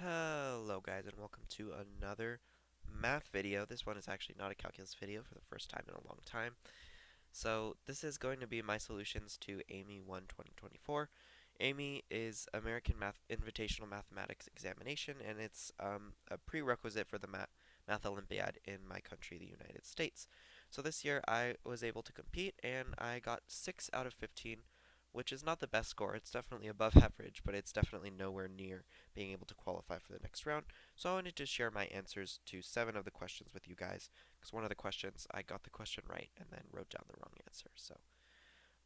Hello guys, and welcome to another math video. This one is actually not a calculus video for the first time in a long time. So this is going to be my solutions to AIME I 2024. AIME is American Math Invitational Mathematics Examination, and it's a prerequisite for the Math Olympiad in my country, the United States. So this year I was able to compete, and I got 6 out of 15, which is not the best score. It's definitely above average, but it's definitely nowhere near being able to qualify for the next round. So I wanted to share my answers to 7 of the questions with you guys, because one of the questions I got the question right and then wrote down the wrong answer. So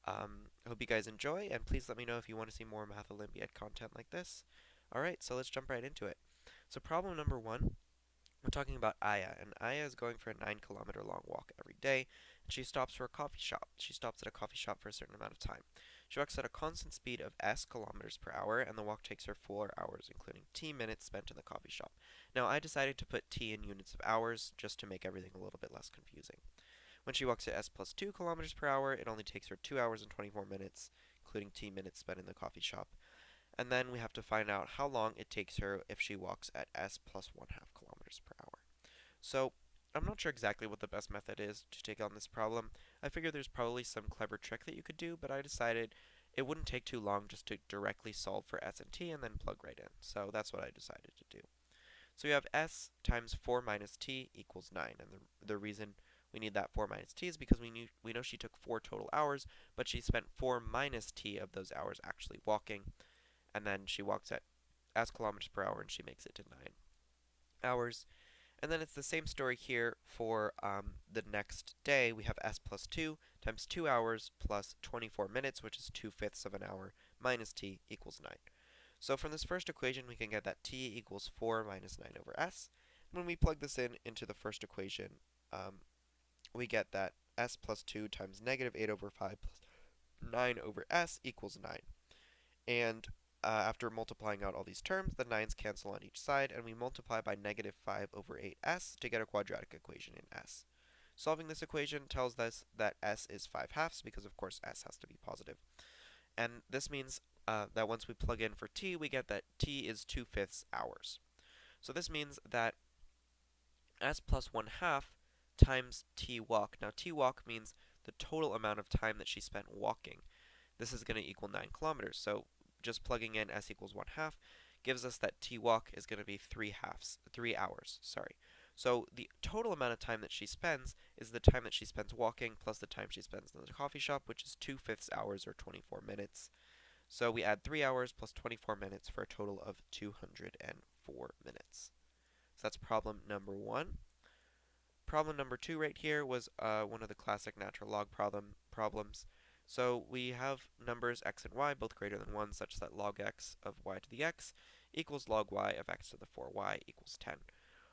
I hope you guys enjoy, and please let me know if you want to see more Math Olympiad content like this. Alright, so let's jump right into it. So problem number 1, we're talking about Aya, and Aya is going for a 9-kilometer long walk every day, and she stops for a coffee shop. She stops at a coffee shop for a certain amount of time. She walks at a constant speed of s kilometers per hour, and the walk takes her 4 hours, including t minutes spent in the coffee shop. Now, I decided to put t in units of hours just to make everything a little bit less confusing. When she walks at s plus 2 kilometers per hour, it only takes her 2 hours and 24 minutes, including t minutes spent in the coffee shop. And then we have to find out how long it takes her if she walks at s plus 1/2 kilometers per hour. So, I'm not sure exactly what the best method is to take on this problem. I figured there's probably some clever trick that you could do, but I decided it wouldn't take too long just to directly solve for s and t and then plug right in. So that's what I decided to do. So we have s times 4 minus t equals 9, and the reason we need that 4 minus t is because we know she took 4 total hours, but she spent 4 minus t of those hours actually walking, and then she walks at s kilometers per hour and she makes it to 9 hours. And then it's the same story here for the next day. We have s plus 2 times 2 hours plus 24 minutes, which is 2/5 of an hour, minus t equals 9. So from this first equation, we can get that t equals 4 minus 9 over s. When we plug this in into the first equation, we get that s plus 2 times negative 8 over 5 plus 9 over s equals 9. And after multiplying out all these terms, the 9's cancel on each side, and we multiply by negative 5 over 8s to get a quadratic equation in s. Solving this equation tells us that s is 5/2 because, of course, s has to be positive. And this means that once we plug in for t, we get that t is 2/5 hours. So this means that s plus 1/2 times t walk. Now, t walk means the total amount of time that she spent walking. This is going to equal 9 kilometers. So just plugging in s equals 1/2 gives us that t walk is going to be 3 hours. So the total amount of time that she spends is the time that she spends walking plus the time she spends in the coffee shop, which is 2/5 hours or 24 minutes. So we add 3 hours plus 24 minutes for a total of 204 minutes. So that's problem number 1. Problem number 2 right here was one of the classic natural log problems. So we have numbers x and y both greater than 1 such that log x of y to the x equals log y of x to the 4y equals 10.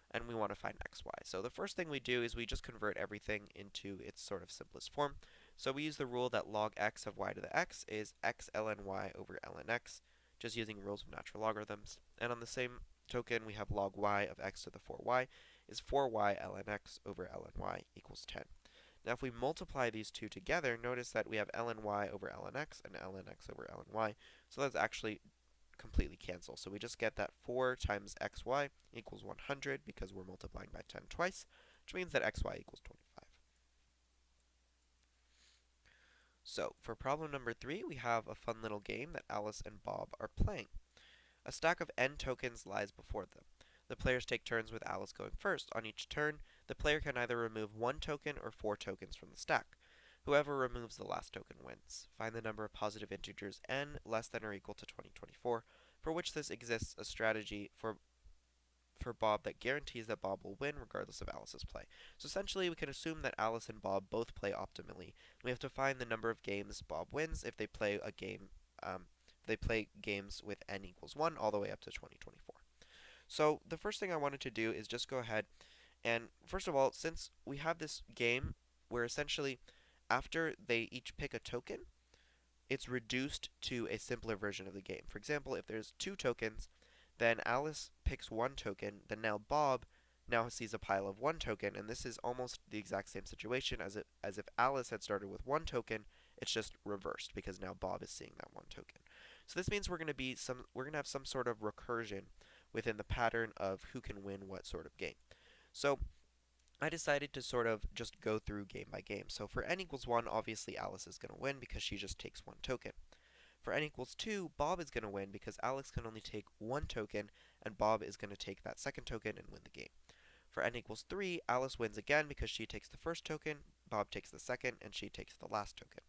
And we want to find xy. So the first thing we do is we just convert everything into its sort of simplest form. So we use the rule that log x of y to the x is x ln y over ln x, just using rules of natural logarithms. And on the same token, we have log y of x to the 4y is 4y ln x over ln y equals 10. Now if we multiply these two together, notice that we have ln y over ln x and ln x over ln y. So that's actually completely cancel. So we just get that 4 times xy equals 100 because we're multiplying by 10 twice, which means that xy equals 25. So for problem number 3, we have a fun little game that Alice and Bob are playing. A stack of n tokens lies before them. The players take turns with Alice going first. On each turn, the player can either remove 1 token or 4 tokens from the stack. Whoever removes the last token wins. Find the number of positive integers n less than or equal to 2024, for which this exists a strategy for Bob that guarantees that Bob will win regardless of Alice's play. So essentially, we can assume that Alice and Bob both play optimally. We have to find the number of games Bob wins if they play a game. They play games with n equals 1 all the way up to 2024. So the first thing I wanted to do is just go ahead and, first of all, since we have this game where essentially after they each pick a token, it's reduced to a simpler version of the game. For example, if there's 2 tokens, then Alice picks 1 token, then now Bob now sees a pile of 1 token, and this is almost the exact same situation as if Alice had started with 1 token. It's just reversed because now Bob is seeing that 1 token. So this means we're going to have some sort of recursion within the pattern of who can win what sort of game. So I decided to sort of just go through game by game. So for n equals 1, obviously Alice is going to win because she just takes one token. For n equals 2, Bob is going to win because Alex can only take one token, and Bob is going to take that second token and win the game. For n equals 3, Alice wins again because she takes the first token, Bob takes the second, and she takes the last token.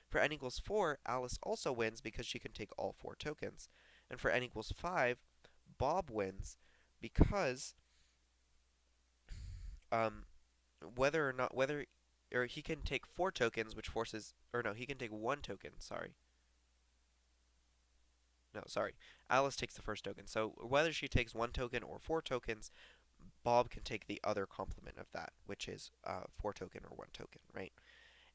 For n equals 4, Alice also wins because she can take all 4 tokens. And for n equals 5, Bob wins because um, whether or he can take 4 tokens, which forces, or no, he can take 1 token, sorry. No, sorry. Alice takes the first token. So whether she takes 1 token or 4 tokens, Bob can take the other complement of that, which is 4 token or 1 token, right?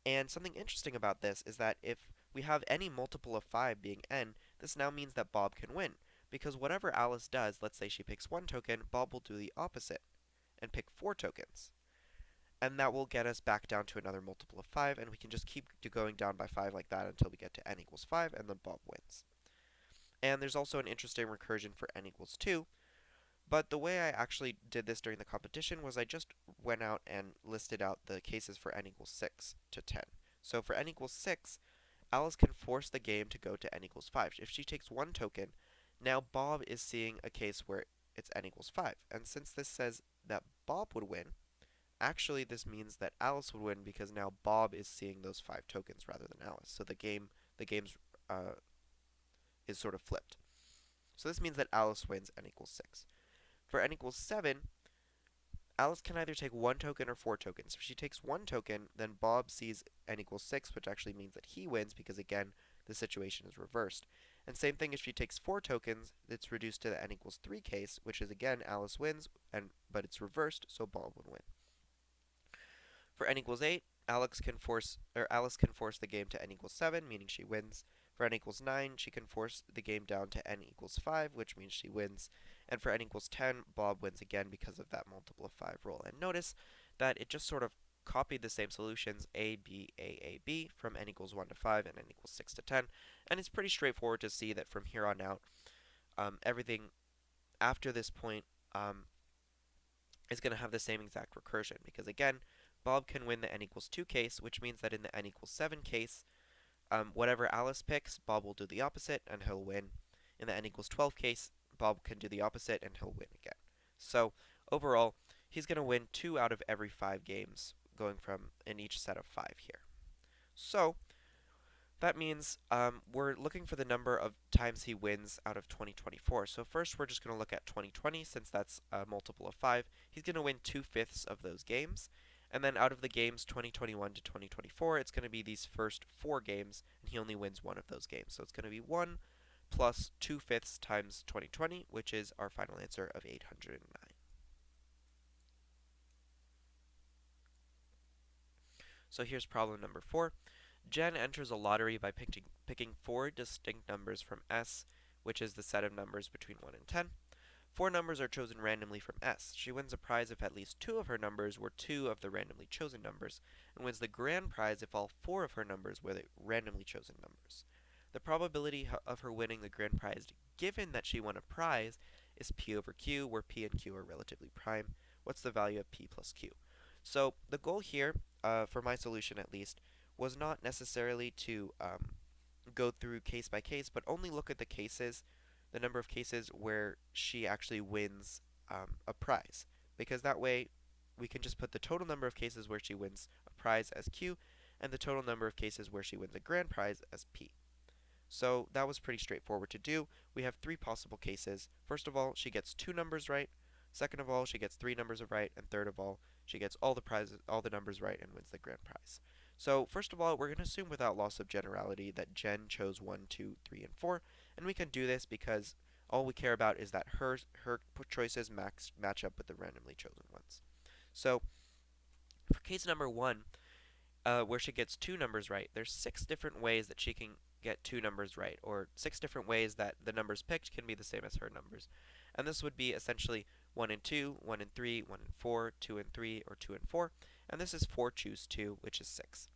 And something interesting about this is that if we have any multiple of 5 being n, this now means that Bob can win. Because whatever Alice does, let's say she picks 1 token, Bob will do the opposite and pick 4 tokens. And that will get us back down to another multiple of 5, and we can just keep going down by 5 like that until we get to n equals 5, and then Bob wins. And there's also an interesting recursion for n equals 2, but the way I actually did this during the competition was I just went out and listed out the cases for n equals 6 to 10. So for n equals 6, Alice can force the game to go to n equals 5. If she takes 1 token, now Bob is seeing a case where it's n equals 5. And since this says that Bob would win, actually this means that Alice would win because now Bob is seeing those 5 tokens rather than Alice. So the game's is sort of flipped. So this means that Alice wins n equals 6. For n equals 7, Alice can either take 1 token or 4 tokens. If she takes 1 token, then Bob sees n equals 6, which actually means that he wins because, again, the situation is reversed. And same thing if she takes 4 tokens, it's reduced to the n equals 3 case, which is, again, Alice wins, but it's reversed, so Bob would win. For n equals 8, Alice can force the game to n equals 7, meaning she wins. For n equals 9, she can force the game down to n equals 5, which means she wins. And for n equals 10, Bob wins again because of that multiple of 5 rule. And notice that it just sort of copied the same solutions, A, B, A, B, from n equals 1 to 5 and n equals 6 to 10. And it's pretty straightforward to see that from here on out, everything after this point is going to have the same exact recursion. Because again, Bob can win the n equals 2 case, which means that in the n equals 7 case, whatever Alice picks, Bob will do the opposite and he'll win. In the n equals 12 case, Bob can do the opposite and he'll win again. So overall, he's going to win 2 out of every 5 games, going from in each set of 5 here. So that means we're looking for the number of times he wins out of 2024. So first we're just going to look at 2020, since that's a multiple of 5. He's going to win 2/5 of those games. And then out of the games 2021 to 2024, it's going to be these first 4 games, and he only wins 1 of those games. So it's going to be 1 plus 2/5 times 2020, which is our final answer of 809. So here's problem number 4. Jen enters a lottery by picking 4 distinct numbers from S, which is the set of numbers between 1 and 10. 4 numbers are chosen randomly from S. She wins a prize if at least 2 of her numbers were 2 of the randomly chosen numbers, and wins the grand prize if all 4 of her numbers were the randomly chosen numbers. The probability of her winning the grand prize, given that she won a prize, is P over Q, where P and Q are relatively prime. What's the value of P plus Q? So the goal here, for my solution at least, was not necessarily to go through case by case, but only look at the number of cases where she actually wins a prize. Because that way, we can just put the total number of cases where she wins a prize as Q, and the total number of cases where she wins a grand prize as P. So that was pretty straightforward to do. We have 3 possible cases. First of all, she gets 2 numbers right. Second of all, she gets 3 numbers right. And third of all, she gets all the numbers right and wins the grand prize. So first of all, we're going to assume without loss of generality that Jen chose 1, 2, 3, and 4. And we can do this because all we care about is that her choices match up with the randomly chosen ones. So for case number 1, where she gets 2 numbers right, there's 6 different ways that she can get 2 numbers right, or 6 different ways that the numbers picked can be the same as her numbers. And this would be essentially 1 and 2, 1 and 3, 1 and 4, 2 and 3, or 2 and 4. And this is 4 choose 2, which is 6.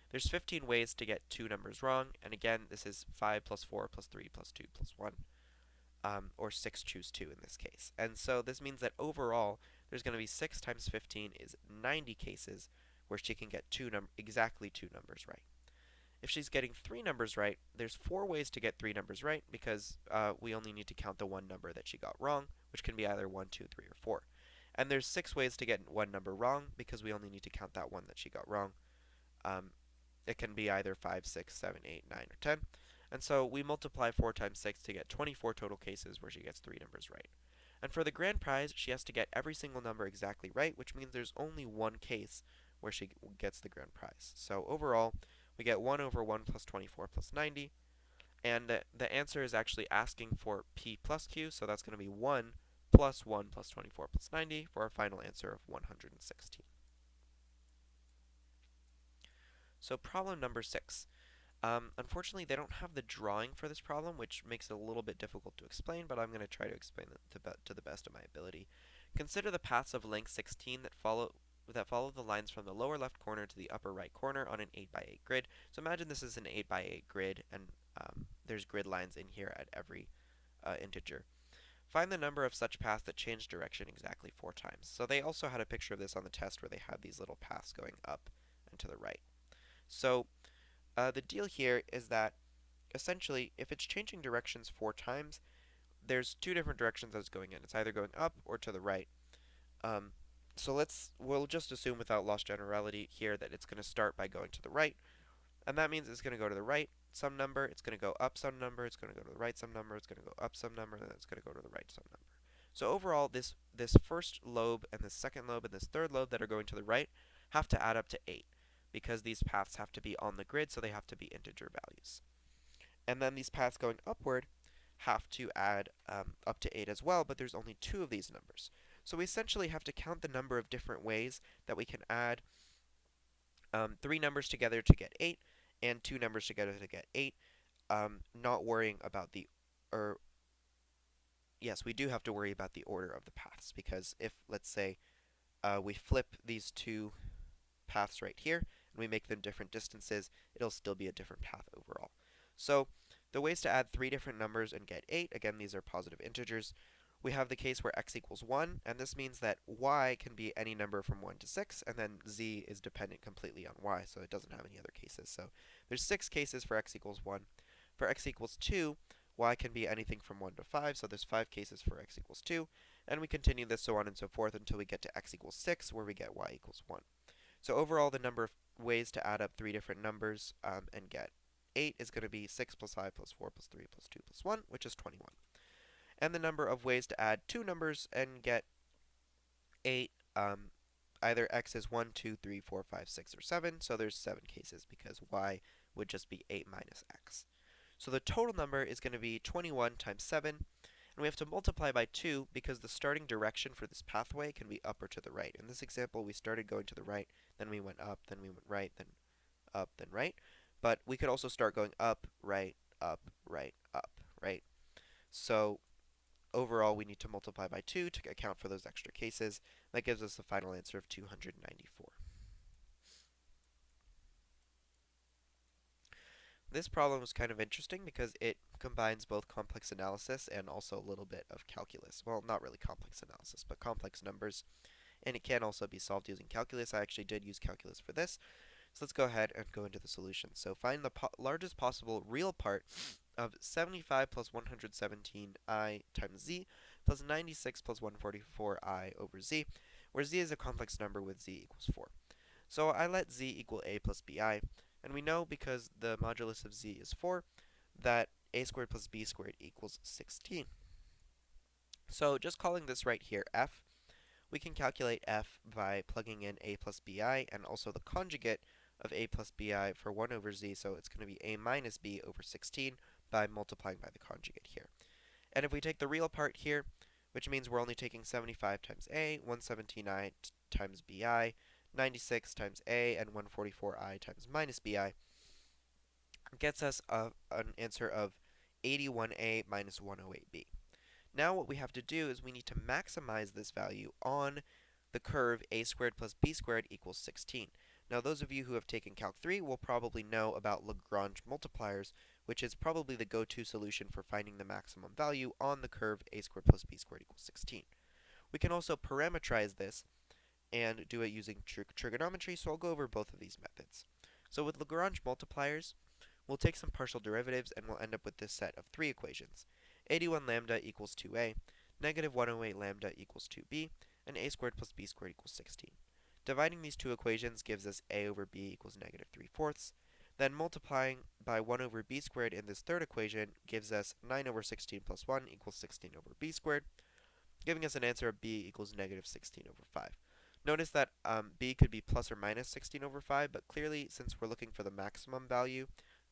There's 15 ways to get 2 numbers wrong, and again, this is 5 plus 4 plus 3 plus 2 plus 1. or 6 choose 2 in this case. And so this means that overall, there's going to be 6 times 15 is 90 cases where she can get exactly two numbers right. If she's getting three numbers right, there's four ways to get three numbers right because we only need to count the one number that she got wrong, which can be either 1, 2, 3, or 4. And there's six ways to get one number wrong because we only need to count that one that she got wrong. Um, it can be either 5, 6, 7, 8, 9, or 10. And so we multiply 4 times 6 to get 24 total cases where she gets three numbers right. And for the grand prize, she has to get every single number exactly right, which means there's only one case where she gets the grand prize. So overall, we get 1 over 1 plus 24 plus 90. And the answer is actually asking for P plus Q, so that's going to be 1 plus 1 plus 24 plus 90 for our final answer of 116. So problem number 6. Unfortunately, they don't have the drawing for this problem, which makes it a little bit difficult to explain, but I'm going to try to explain it to the best of my ability. Consider the paths of length 16 that follow the lines from the lower left corner to the upper right corner on an 8 by 8 grid. So imagine this is an 8 by 8 grid, and there's grid lines in here at every integer. Find the number of such paths that change direction exactly 4 times. So they also had a picture of this on the test where they had these little paths going up and to the right. So the deal here is that essentially, if it's changing directions 4 times, there's two different directions that it's going in. It's either going up or to the right. Um, so we'll just assume without lost generality here that it's going to start by going to the right, and that means it's going to go to the right some number, it's going to go up some number, it's going to go to the right some number, it's going to go up some number, and then it's going to go to the right some number. So overall, this first lobe and this second lobe and this third lobe that are going to the right have to add up to 8 because these paths have to be on the grid, so they have to be integer values. And then these paths going upward have to add up to 8 as well, but there's only 2 of these numbers. So we essentially have to count the number of different ways that we can add 3 numbers together to get 8 and 2 numbers together to get 8, not worrying about yes, we do have to worry about the order of the paths, because if, let's say, we flip these two paths right here, and we make them different distances, it'll still be a different path overall. So the ways to add 3 different numbers and get 8, again, these are positive integers. We have the case where x equals 1, and this means that y can be any number from 1 to 6, and then z is dependent completely on y, so it doesn't have any other cases. So there's 6 cases for x equals 1. For x equals 2, y can be anything from 1 to 5, so there's 5 cases for x equals 2, and we continue this so on and so forth until we get to x equals 6, where we get y equals 1. So overall, the number of ways to add up 3 different numbers and get 8 is going to be 6 plus 5 plus 4 plus 3 plus 2 plus 1, which is 21. And the number of ways to add 2 numbers and get 8, either x is 1, 2, 3, 4, 5, 6, or 7, so there's 7 cases because y would just be 8 minus x. So the total number is going to be 21 times 7, and we have to multiply by 2 because the starting direction for this pathway can be up or to the right. In this example, we started going to the right, then we went up, then we went right, then up, then right. But we could also start going up, right, up, right, up, right? So overall, we need to multiply by 2 to account for those extra cases. That gives us the final answer of 294. This problem is kind of interesting because it combines both complex analysis and also a little bit of calculus. Well, not really complex analysis, but complex numbers. And it can also be solved using calculus. I actually did use calculus for this. So let's go ahead and go into the solution. So find the largest possible real part of 75 plus 117i times z plus 96 plus 144i over z, where z is a complex number with z equals 4. So I let z equal a plus bi, and we know because the modulus of z is 4 that a squared plus b squared equals 16. So just calling this right here f, we can calculate f by plugging in a plus bi and also the conjugate of a plus bi for 1 over z, so it's going to be a minus b over 16 by multiplying by the conjugate here. And if we take the real part here, which means we're only taking 75 times a, 117i times bi, 96 times a, and 144i times minus bi, gets us an answer of 81a minus 108b. Now what we have to do is we need to maximize this value on the curve a squared plus b squared equals 16. Now those of you who have taken Calc 3 will probably know about Lagrange multipliers, which is probably the go-to solution for finding the maximum value on the curve a squared plus b squared equals 16. We can also parameterize this and do it using trigonometry, so I'll go over both of these methods. So with Lagrange multipliers, we'll take some partial derivatives and we'll end up with this set of three equations. 81 lambda equals 2a, negative 108 lambda equals 2b, and a squared plus b squared equals 16. Dividing these two equations gives us a over b equals negative 3/4. Then multiplying by 1 over b squared in this third equation gives us 9 over 16 plus 1 equals 16 over b squared, giving us an answer of b equals negative 16 over 5. Notice that b could be plus or minus 16 over 5, but clearly, since we're looking for the maximum value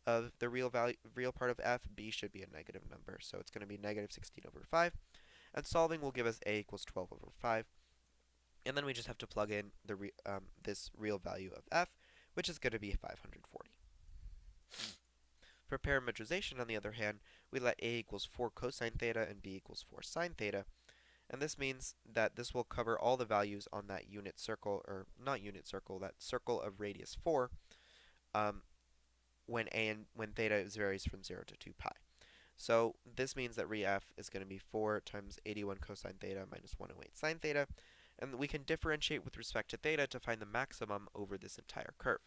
of the real part of f, b should be a negative number. So it's going to be negative 16 over 5. And solving will give us a equals 12 over 5. And then we just have to plug in this real value of f, which is going to be 540. For parametrization, on the other hand, we let a equals 4 cosine theta and b equals 4 sine theta. And this means that this will cover all the values on that unit circle, or not unit circle, that circle of radius 4, when theta varies from 0 to 2 pi. So this means that re-f is going to be 4 times 81 cosine theta minus 108 sine theta, and we can differentiate with respect to theta to find the maximum over this entire curve.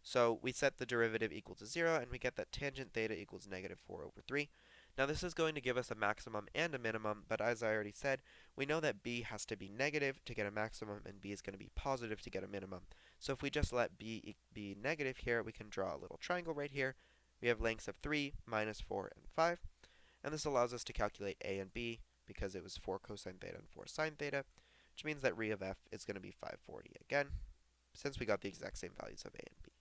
So we set the derivative equal to 0, and we get that tangent theta equals negative 4 over 3. Now this is going to give us a maximum and a minimum, but as I already said, we know that b has to be negative to get a maximum, and b is going to be positive to get a minimum. So if we just let b be negative here, we can draw a little triangle right here. We have lengths of 3, minus 4, and 5. And this allows us to calculate a and b, because it was 4 cosine theta and 4 sine theta, which means that re of f is going to be 540 again, since we got the exact same values of a and b.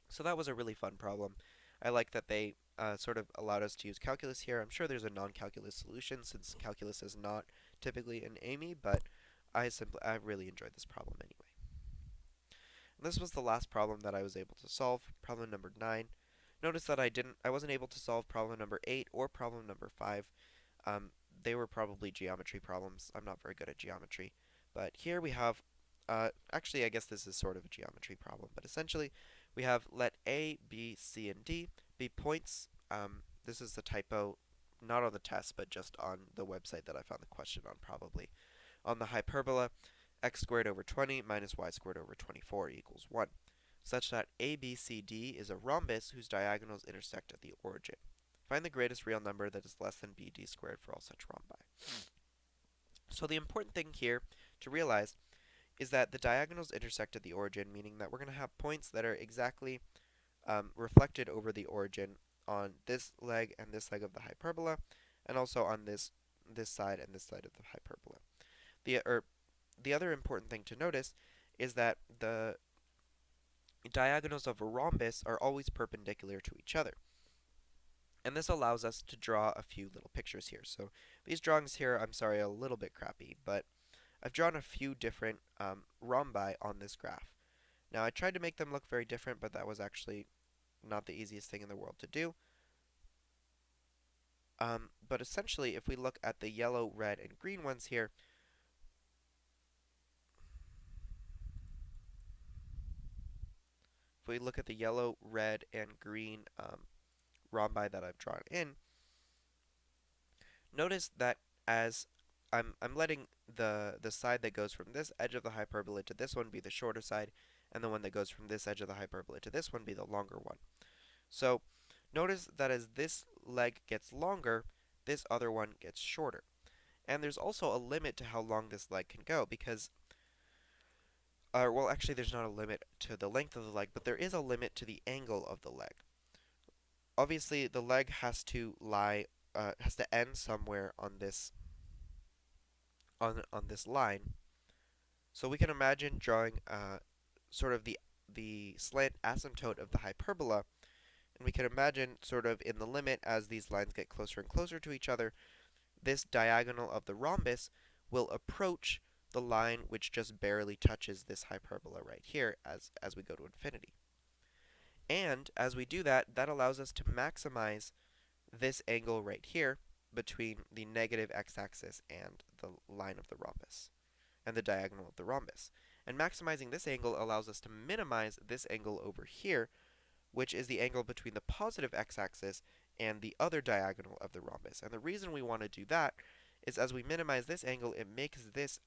So that was a really fun problem. I like that they sort of allowed us to use calculus here. I'm sure there's a non-calculus solution, since calculus is not typically an AIME, but I really enjoyed this problem anyway. And this was the last problem that I was able to solve, problem number 9. Notice that I wasn't able to solve problem number 8 or problem number 5. They were probably geometry problems. I'm not very good at geometry. But here we have, actually I guess this is sort of a geometry problem, but essentially we have let a, b, c, and d be points. This is the typo, not on the test, but just on the website that I found the question on probably. On the hyperbola, x squared over 20 minus y squared over 24 equals 1, such that ABCD is a rhombus whose diagonals intersect at the origin. Find the greatest real number that is less than BD squared for all such rhombi. So the important thing here to realize is that the diagonals intersect at the origin, meaning that we're going to have points that are exactly reflected over the origin on this leg and this leg of the hyperbola, and also on this side and this side of the hyperbola. The other important thing to notice is that the diagonals of a rhombus are always perpendicular to each other. And this allows us to draw a few little pictures here. So these drawings here, I'm sorry, are a little bit crappy, but I've drawn a few different rhombi on this graph. Now I tried to make them look very different, but that was actually not the easiest thing in the world to do. But essentially, if we look at the yellow, red, and green ones here, if we look at the yellow, red, and green rhombi that I've drawn in, notice that as I'm letting the side that goes from this edge of the hyperbola to this one be the shorter side, and the one that goes from this edge of the hyperbola to this one be the longer one. So notice that as this leg gets longer, this other one gets shorter. And there's also a limit to how long this leg can go, because well, actually there's not a limit to the length of the leg, but there is a limit to the angle of the leg. Obviously, the leg has to end somewhere on this line. So we can imagine drawing sort of the slant asymptote of the hyperbola, and we can imagine sort of in the limit as these lines get closer and closer to each other, this diagonal of the rhombus will approach the line which just barely touches this hyperbola right here as we go to infinity. And as we do that, that allows us to maximize this angle right here between the negative x-axis and the line of the rhombus, and the diagonal of the rhombus. And maximizing this angle allows us to minimize this angle over here, which is the angle between the positive x-axis and the other diagonal of the rhombus. And the reason we want to do that is as we minimize this angle, it makes this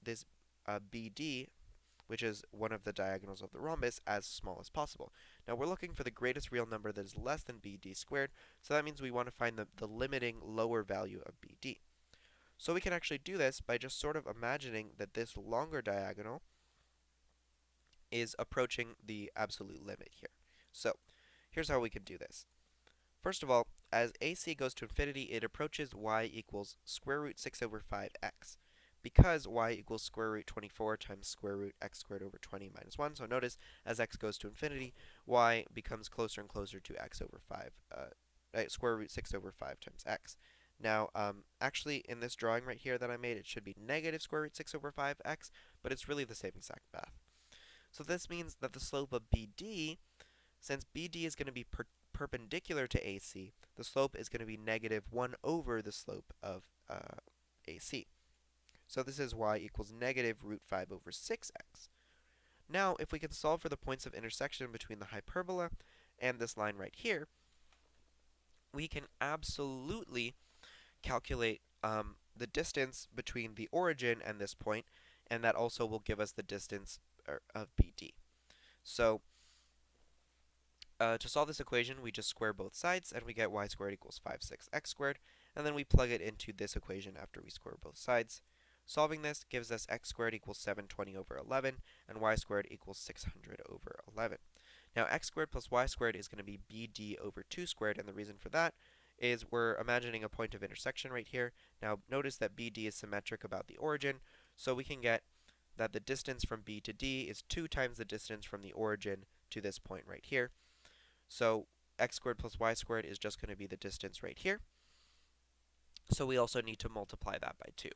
this BD, which is one of the diagonals of the rhombus, as small as possible. Now we're looking for the greatest real number that is less than BD squared, so that means we want to find the limiting lower value of BD. So we can actually do this by just sort of imagining that this longer diagonal is approaching the absolute limit here. So here's how we can do this. First of all, as AC goes to infinity, it approaches y equals square root 6 over 5x. Because y equals square root 24 times square root x squared over 20 minus 1. So notice, as x goes to infinity, y becomes closer and closer to x over 5, square root 6 over 5 times x. Now, actually, in this drawing right here that I made, it should be negative square root 6 over 5x, but it's really the same exact math. So this means that the slope of BD, since BD is going to be perpendicular to AC, the slope is going to be negative 1 over the slope of AC. So this is y equals negative root 5 over 6x. Now, if we can solve for the points of intersection between the hyperbola and this line right here, we can absolutely calculate the distance between the origin and this point, and that also will give us the distance of BD. So to solve this equation, we just square both sides, and we get y squared equals 5/6x squared, and then we plug it into this equation after we square both sides. Solving this gives us x squared equals 720 over 11, and y squared equals 600 over 11. Now x squared plus y squared is going to be bd over 2 squared, and the reason for that is we're imagining a point of intersection right here. Now notice that bd is symmetric about the origin, so we can get that the distance from b to d is 2 times the distance from the origin to this point right here. So x squared plus y squared is just going to be the distance right here. So we also need to multiply that by 2.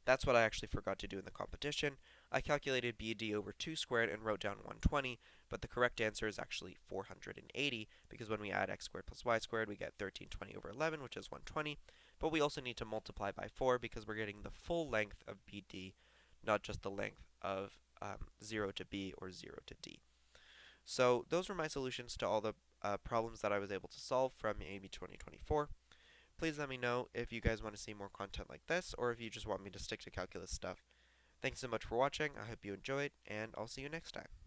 That's what I actually forgot to do in the competition. I calculated BD over 2 squared and wrote down 120, but the correct answer is actually 480, because when we add x squared plus y squared, we get 1320 over 11, which is 120. But we also need to multiply by 4, because we're getting the full length of BD, not just the length of 0 to B or 0 to D. So those were my solutions to all the problems that I was able to solve from AIME 2024. Please let me know if you guys want to see more content like this, or if you just want me to stick to calculus stuff. Thanks so much for watching. I hope you enjoyed, and I'll see you next time.